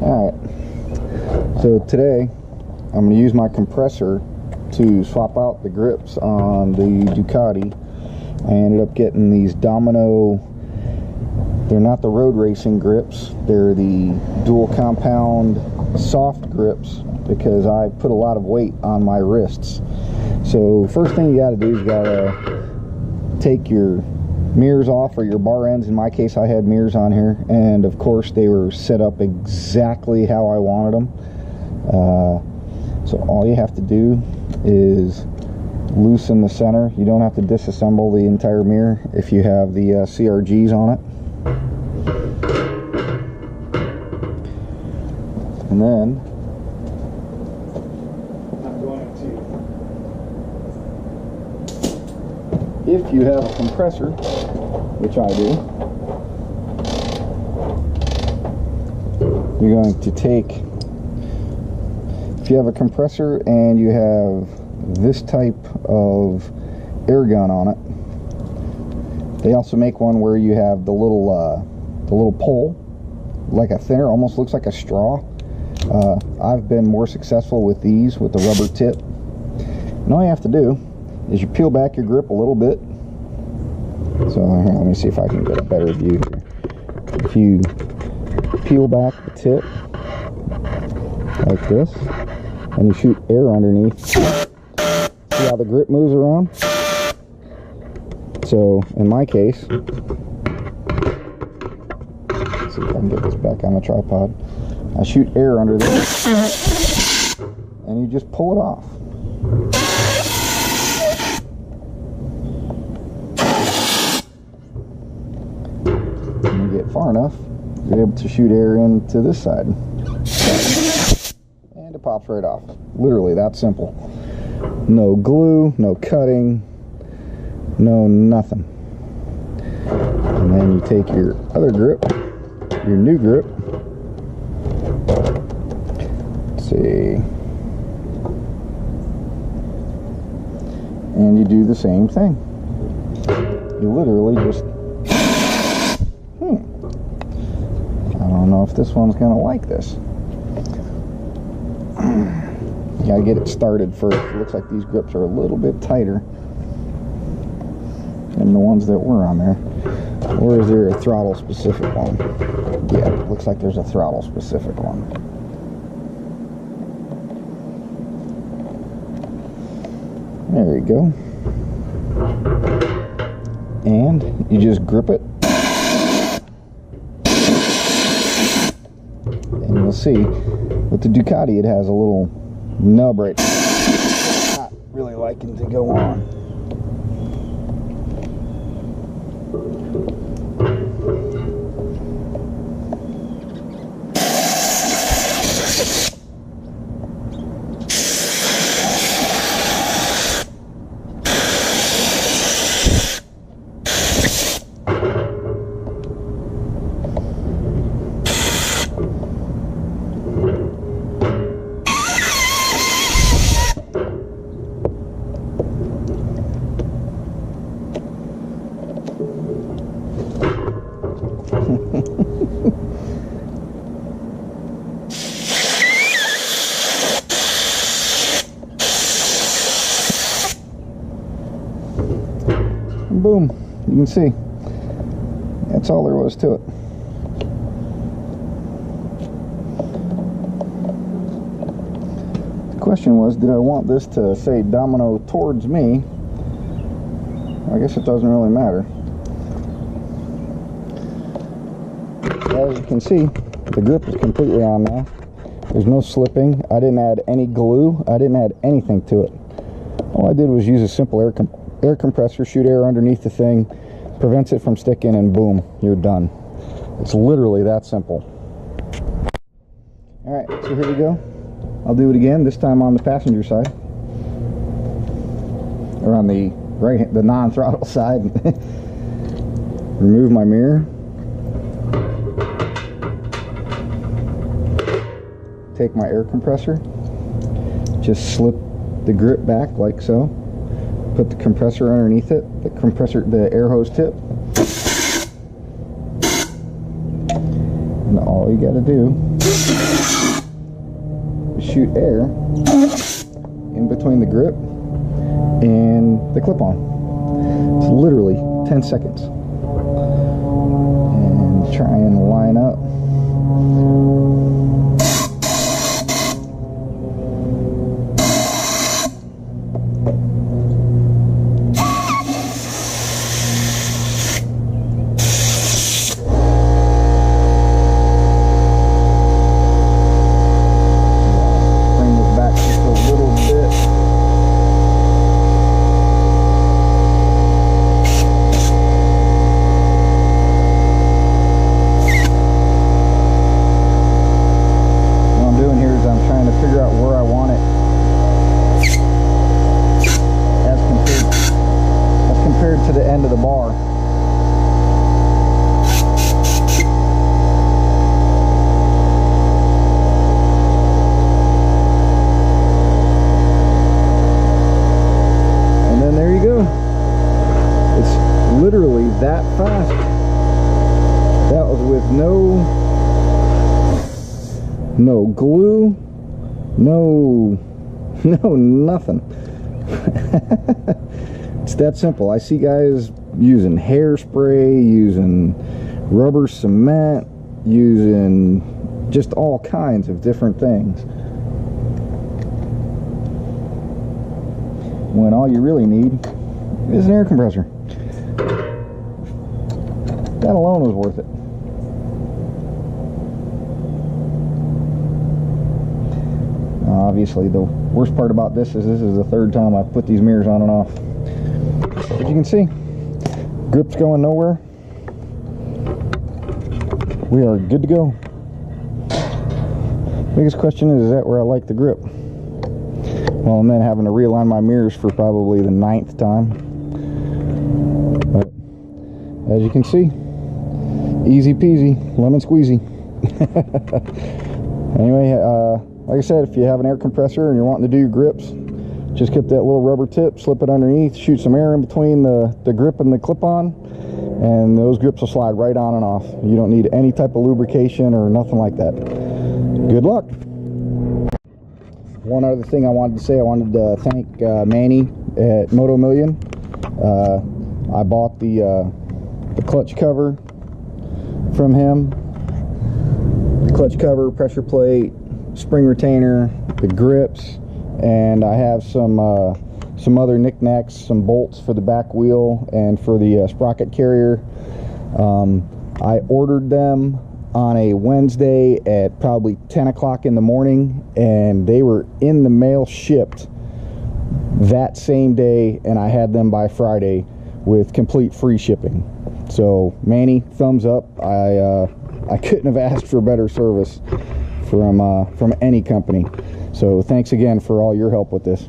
Alright, so today I'm going to use my compressor to swap out the grips on the Ducati. I ended up getting these Domino, they're not the road racing grips, they're the dual compound soft grips because I put a lot of weight on my wrists. So first thing you got to do is you got to take your mirrors off, or your bar ends. In my case, I had mirrors on here, and of course they were set up exactly how I wanted them. So all you have to do is loosen the center. You don't have to disassemble the entire mirror if you have the CRGs on it. And then I'm going to, if you have a compressor, which I do, you're going to take, if you have a compressor and you have this type of air gun on it, they also make one where you have the little pole, like a thinner, almost looks like a straw. I've been more successful with these with the rubber tip. And all you have to do is you peel back your grip a little bit. So here, let me see if I can get a better view here. If you peel back the tip like this and you shoot air underneath, see how the grip moves around? So in my case, let's see if I can get this back on the tripod. I shoot air under this and you just pull it off. When you get far enough, you're able to shoot air into this side. And it pops right off. Literally that simple. No glue, no cutting, no nothing. And then you take your other grip, your new grip. Let's see. And you do the same thing. You literally just I don't know if this one's gonna like this. You gotta get it started first. It looks like these grips are a little bit tighter than the ones that were on there. Or is there a throttle specific one? Yeah, it looks like there's a throttle specific one. There you go. And you just grip it. And you'll see, with the Ducati, it has a little nub right there. Not really liking to go on. And boom, you can see that's all there was to it. The question was, did I want this to say Domino towards me? I guess it doesn't really matter. As you can see, the grip is completely on now. There's no slipping. I didn't add any glue. I didn't add anything to it. All I did was use a simple air compressor, shoot air underneath the thing, prevents it from sticking, and boom, you're done. It's literally that simple. Alright, so here we go. I'll do it again, this time on the passenger side. Or on the right, the non-throttle side. Remove my mirror. Take my air compressor. Just slip the grip back like so. Put the compressor underneath it, the air hose tip. And all all you got to do is shoot air in between the grip and the clip-on. It's literally 10 seconds. And try and line up. To the end of the bar. And then there you go. It's literally that fast. That was with no glue, no nothing. It's that simple. I see guys using hairspray, using rubber cement, using just all kinds of different things, when all you really need is an air compressor. That alone was worth it. Obviously, the worst part about this is the third time I've put these mirrors on and off. As you can see, grip's going nowhere. We are good to go. Biggest question is that where I like the grip? Well, and then having to realign my mirrors for probably the 9th time. But as you can see, easy peasy, lemon squeezy. Anyway, like I said, if you have an air compressor and you're wanting to do your grips, just get that little rubber tip, slip it underneath, shoot some air in between the grip and the clip-on, and those grips will slide right on and off. You don't need any type of lubrication or nothing like that. Good luck. One other thing I wanted to say, I wanted to thank Manny at Moto Million. I bought the clutch cover from him. The clutch cover, pressure plate, spring retainer, the grips, and I have some other knickknacks, some bolts for the back wheel and for the sprocket carrier. I ordered them on a Wednesday at probably 10 o'clock in the morning, and they were in the mail shipped that same day, and I had them by Friday with complete free shipping. So Manny, thumbs up. I couldn't have asked for better service from any company. So thanks again for all your help with this.